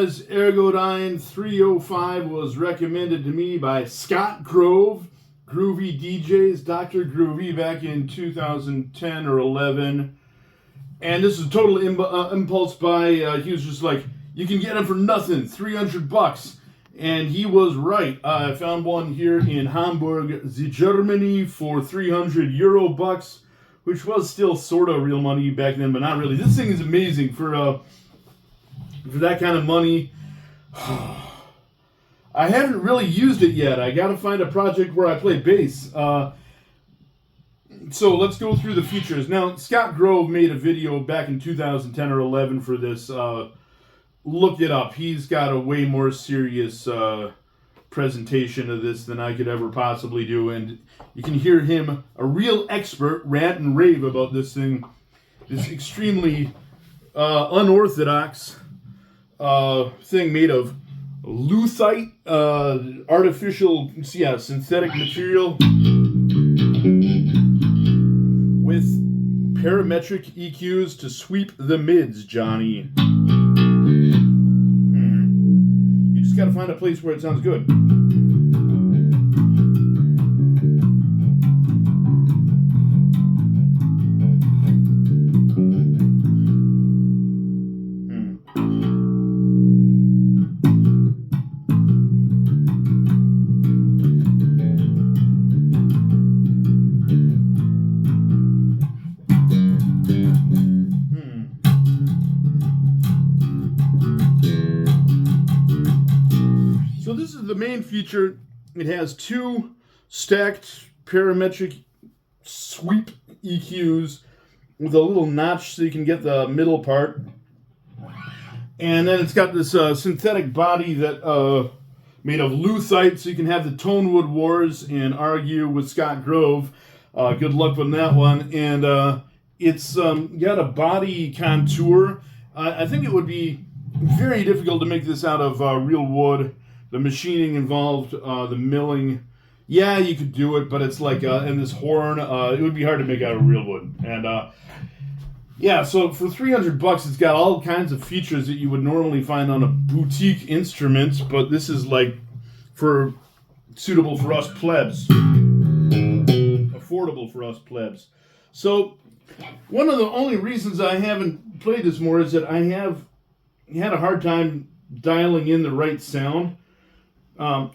Ibanez Ergodyne 305 was recommended to me by Scott Grove, Groovy DJs, Dr. Groovy, back in 2010 or 11. And this is a total impulse buy. He was just like, you can get them for nothing, $300. And he was right. I found one here in Hamburg, Germany, for 300 euro bucks, which was still sort of real money back then, but not really. This thing is amazing for that kind of money. I haven't really used it yet. I got to find a project where I play bass. So let's go through the features. Now, Scott Grove made a video back in 2010 or 11 for this. Look it up. He's got a way more serious presentation of this than I could ever possibly do. And you can hear him, a real expert, rant and rave about this thing. This extremely unorthodox thing made of luthite, artificial, synthetic material with parametric EQs to sweep the mids, Johnny. You just gotta find a place where it sounds good. So this is the main feature. It has two stacked parametric sweep EQs with a little notch so you can get the middle part. And then it's got this synthetic body that made of luthite, so you can have the Tonewood Wars and argue with Scott Grove. Good luck with that one. And it's got a body contour. I think it would be very difficult to make this out of real wood. The machining involved, the milling. Yeah, you could do it, but it's like, and this horn, it would be hard to make out of real wood. And yeah, so for 300 bucks, it's got all kinds of features that you would normally find on a boutique instrument, but this is like suitable for us plebs. Affordable for us plebs. So one of the only reasons I haven't played this more is that I have had a hard time dialing in the right sound.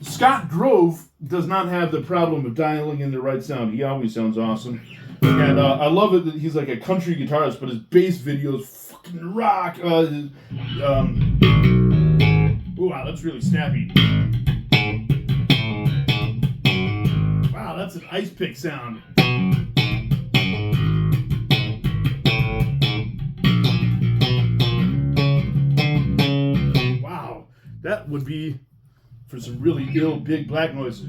Scott Grove does not have the problem of dialing in the right sound. He always sounds awesome. And I love it that he's like a country guitarist, but his bass videos fucking rock. Ooh, wow, that's really snappy. Wow, that's an ice pick sound. Wow, that would be for some really ill big black noises.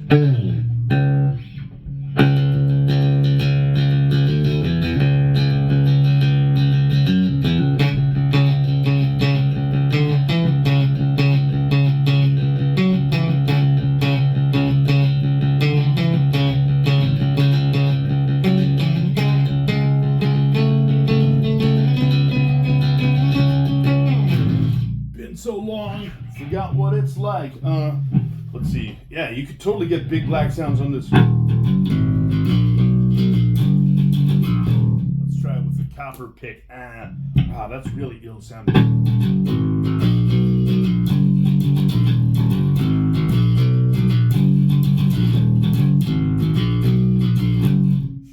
Been so long, forgot what it's like. Let's see. Yeah, you could totally get big black sounds on this. Let's try it with the copper pick. Wow, that's really ill sounding.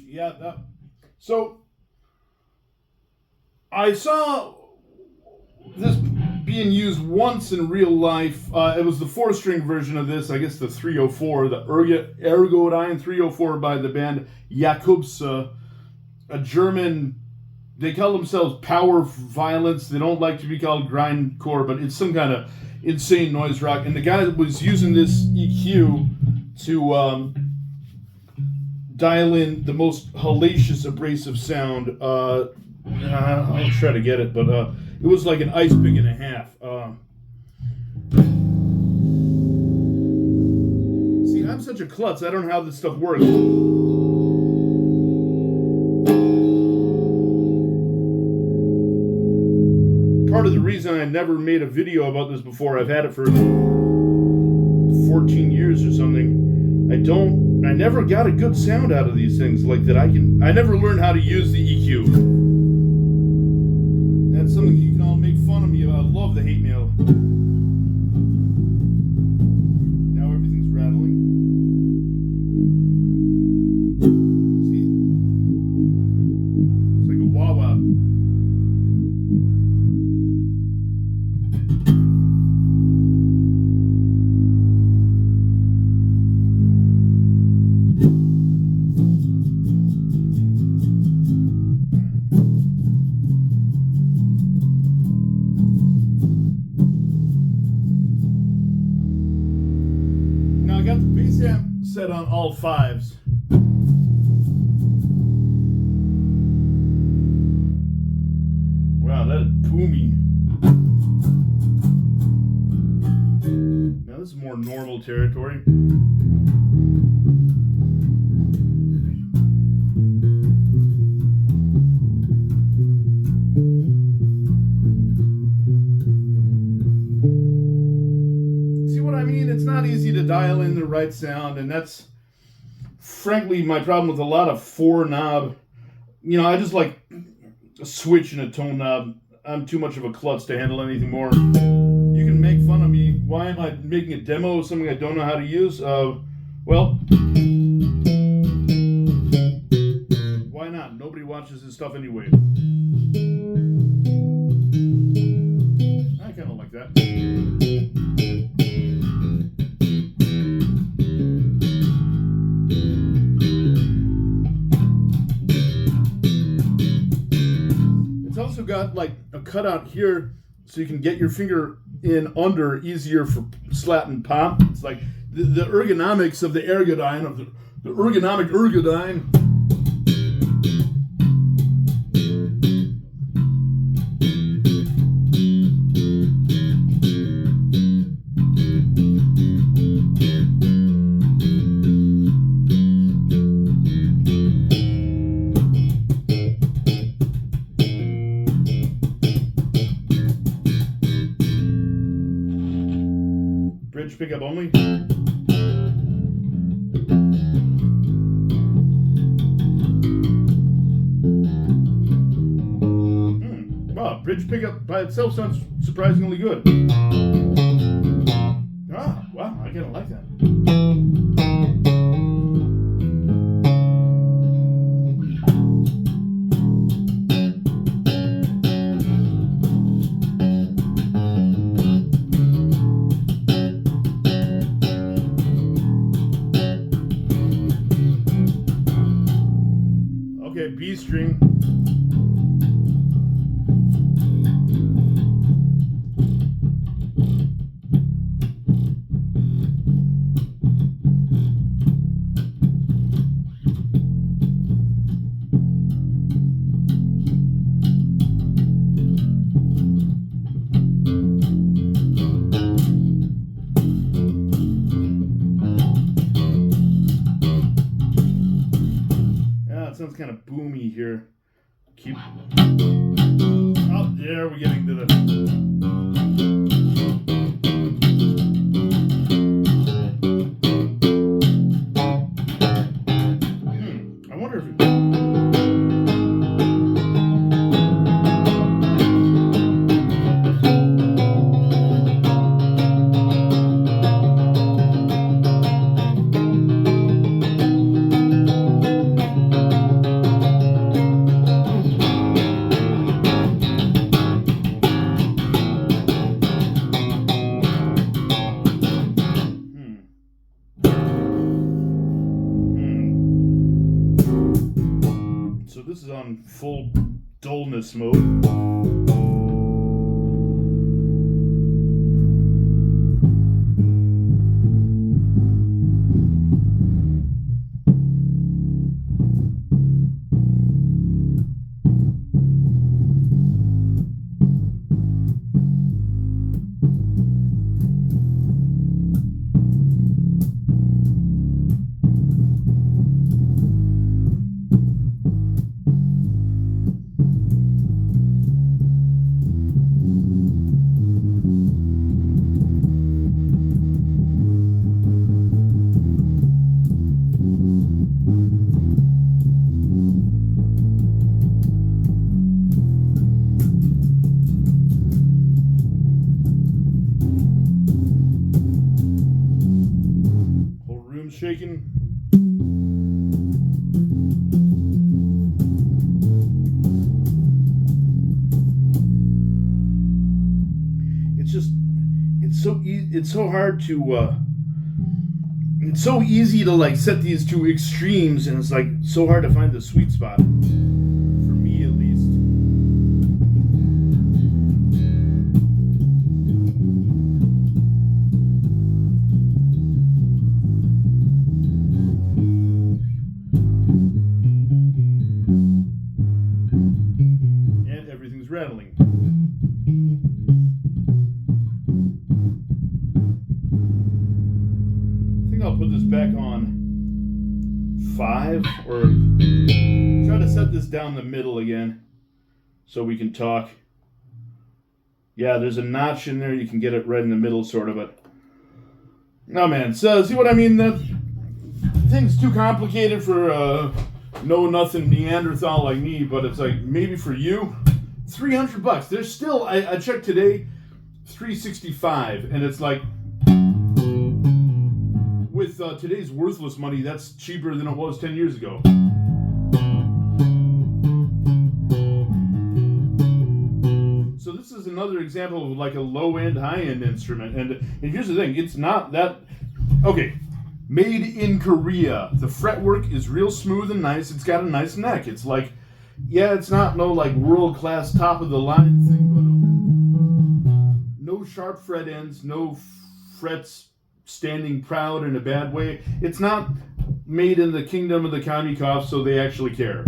Yeah, so I saw this being used once in real life. It was the 4-string version of this, I guess the 304, the Ergodyne 304 by the band Jakobs, a German. They call themselves power violence. They don't like to be called grindcore, but it's some kind of insane noise rock. And the guy that was using this EQ to dial in the most hellacious abrasive sound. I'll try to get it, but it was like an ice pick and a half. See, I'm such a klutz. I don't know how this stuff works. Part part of the reason I never made a video about this before. I've had it for 14 years or something. I never got a good sound out of these things like that. I never learned how to use the EQ. That's something you can all make fun of me about. I love the hate mail. Now everything's rattling. See? It's like a wah-wah. Now I got the bass amp set on all fives. Wow, that is boomy. Now this is more normal territory. See what I mean? It's not easy to dial in the right sound, and that's frankly my problem with a lot of 4-knob. You know, I just like a switch and a tone knob. I'm too much of a klutz to handle anything more. You can make fun of me. Why am I making a demo of something I don't know how to use? Well, why not? Nobody watches this stuff anyway. I kind of like that. It's also got like a cutout here so you can get your finger in under easier for slap and pop. It's like the ergonomics of the Ergodyne, of the ergonomic Ergodyne. Bridge pickup only. Wow, bridge pickup by itself sounds surprisingly good. Ah, wow, I kind of like that. Okay, B string. Sounds kind of boomy here. Keep. Oh, there we're getting to the. I wonder if. So this is on full dullness mode. it's so hard to it's so easy to like set these two extremes, and it's like so hard to find the sweet spot, for me at least. And everything's rattling. I'll put this back on 5, or try to set this down the middle again so we can talk. Yeah, there's a notch in there. You can get it right in the middle, sort of. But no, man. So see what I mean? That thing's too complicated for know-nothing Neanderthal like me. But it's like maybe for you, $300. There's still I checked today, $365, and it's like. With today's worthless money, that's cheaper than it was 10 years ago. So this is another example of like a low-end, high-end instrument. And here's the thing, it's not that... Okay, made in Korea. The fretwork is real smooth and nice. It's got a nice neck. It's like, yeah, it's not no like world-class top-of-the-line thing, but no sharp fret ends, no frets standing proud in a bad way. It's not made in the kingdom of the county cops, so they actually care.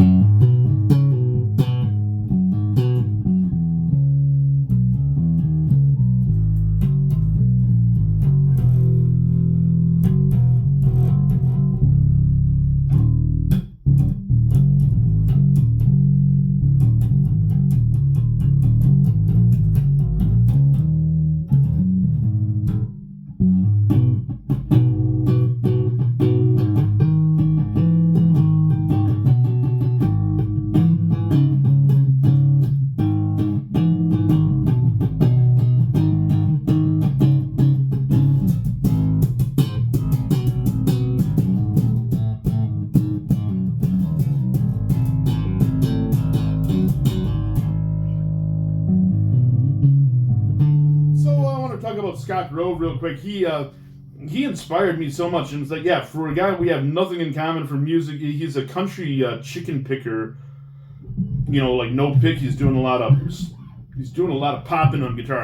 Talk about Scott Grove real quick. He inspired me so much, and it's like, yeah, for a guy we have nothing in common for music. He's a country chicken picker, you know, like no pick. He's doing a lot of popping on guitar.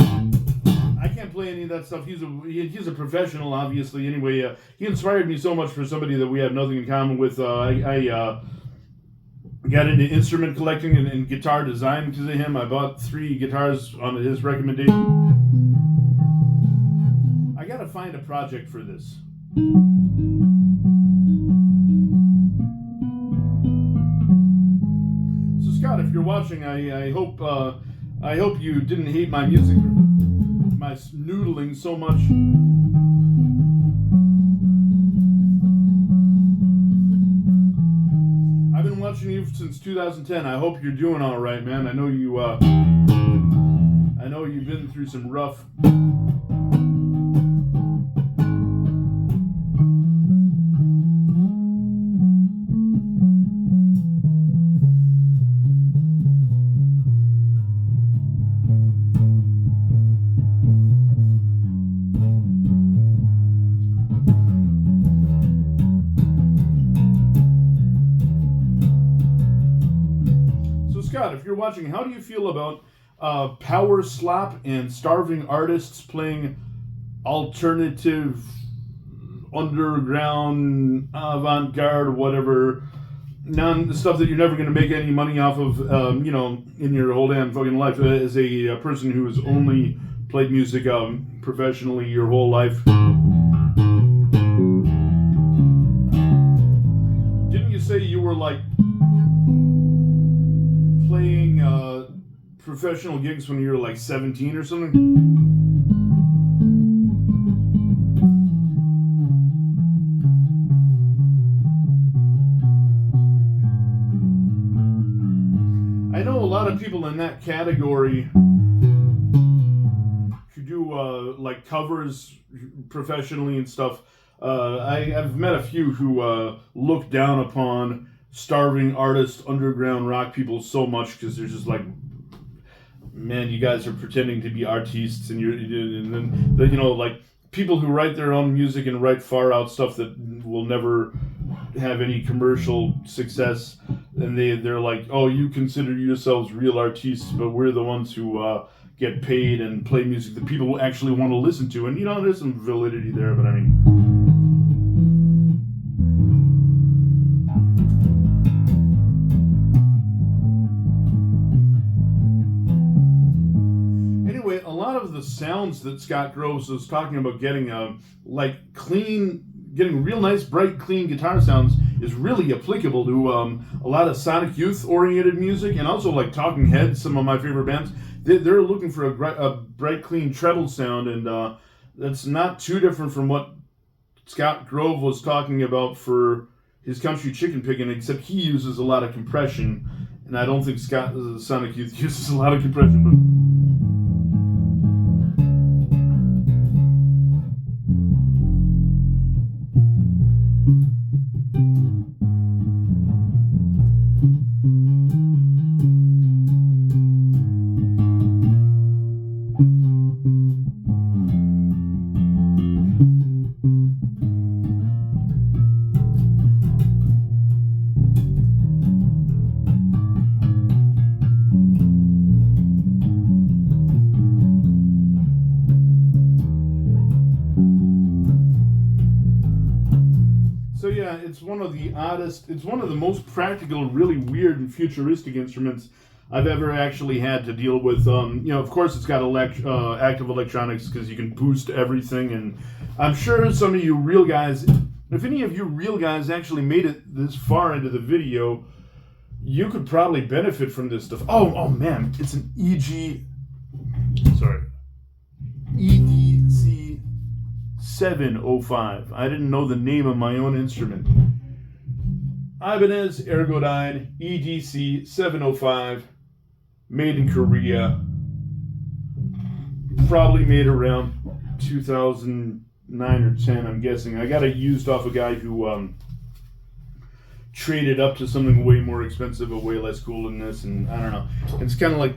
I can't play any of that stuff. He's a professional, obviously. Anyway, he inspired me so much for somebody that we have nothing in common with. I got into instrument collecting and guitar design because of him. I bought 3 guitars on his recommendation. I gotta find a project for this. So Scott, if you're watching, I hope you didn't hate my music, my noodling so much. I've been watching you since 2010. I hope you're doing all right, man. I know you've been through some rough. Scott, if you're watching, how do you feel about power slop and starving artists playing alternative, underground, avant-garde, whatever, stuff that you're never going to make any money off of, in your whole damn fucking life as a person who has only played music professionally your whole life? Didn't you say you were like playing professional gigs when you were like 17 or something? I know a lot of people in that category who do like covers professionally and stuff. I've met a few who look down upon starving artists, underground rock people so much because they're just like, man, you guys are pretending to be artists, and then you know, like people who write their own music and write far out stuff that will never have any commercial success, and they're like, oh, you consider yourselves real artists, but we're the ones who get paid and play music that people actually want to listen to. And you know, there's some validity there, but I mean, anyway, a lot of the sounds that Scott Groves was talking about getting like clean, getting real nice, bright, clean guitar sounds is really applicable to a lot of Sonic Youth oriented music, and also like Talking Heads, some of my favorite bands. They're looking for a bright, clean treble sound, and that's not too different from what Scott Grove was talking about for his Country Chicken Pickin', except he uses a lot of compression, and I don't think Sonic Youth uses a lot of compression, but so yeah, it's one of the oddest, it's one of the most practical, really weird and futuristic instruments I've ever actually had to deal with. You know, of course it's got active electronics because you can boost everything, and I'm sure some of you real guys, if any of you real guys actually made it this far into the video, you could probably benefit from this stuff. Oh man, it's an EDC 705. I didn't know the name of my own instrument. Ibanez Ergodyne EDC 705, made in Korea. Probably made around 2009 or 10, I'm guessing. I got it used off a guy who traded up to something way more expensive, but way less cool than this, and I don't know. It's kind of like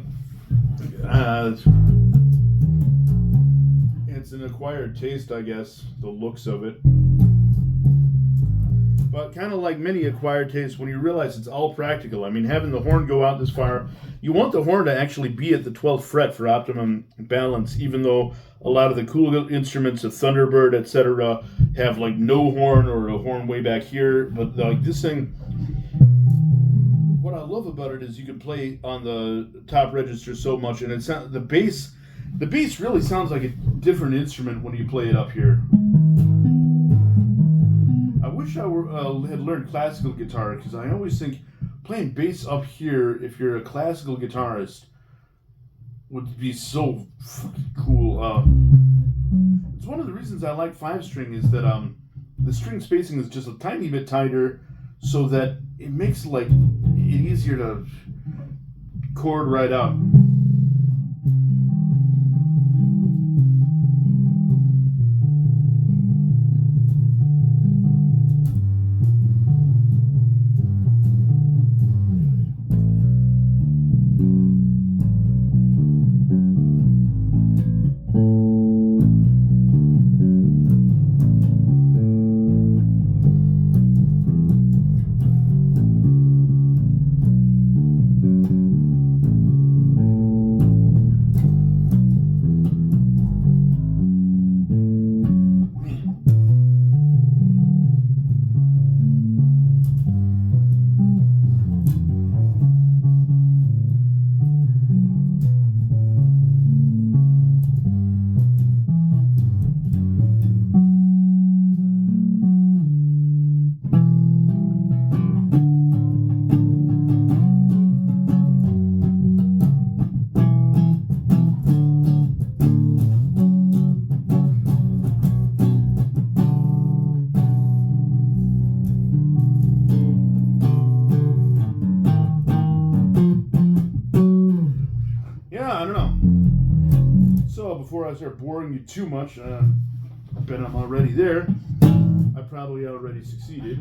it's an acquired taste, I guess, the looks of it. But kind of like many acquired tastes, when you realize it's all practical. I mean, having the horn go out this far, you want the horn to actually be at the 12th fret for optimum balance, even though a lot of the cool instruments, a Thunderbird, etc., have like no horn or a horn way back here. But like this thing, what I love about it is you can play on the top register so much, and it's not, the bass really sounds like a different instrument when you play it up here. I wish I had learned classical guitar, because I always think playing bass up here, if you're a classical guitarist, would be so fucking cool. It's one of the reasons I like 5-string is that the string spacing is just a tiny bit tighter, so that it makes like it easier to chord right out. Before I start boring you too much, I bet I'm already there. I probably already succeeded.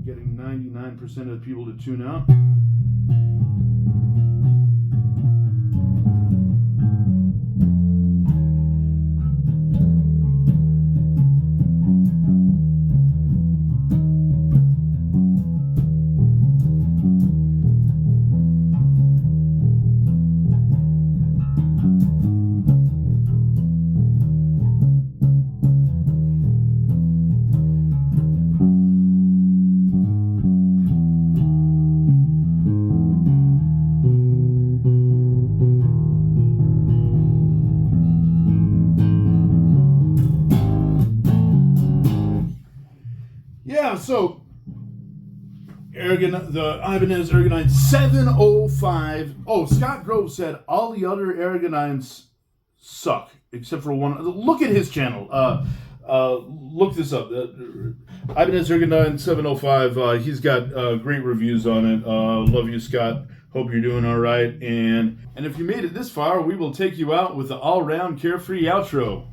Getting 99% of the people to tune out. the Ibanez Ergodyne 705. Oh, Scott Grove said all the other Ergodynes suck except for one. Look at his channel. Look this up. Ibanez Ergodyne 705. He's got great reviews on it. Love you, Scott. Hope you're doing all right. And if you made it this far, we will take you out with the all-round carefree outro.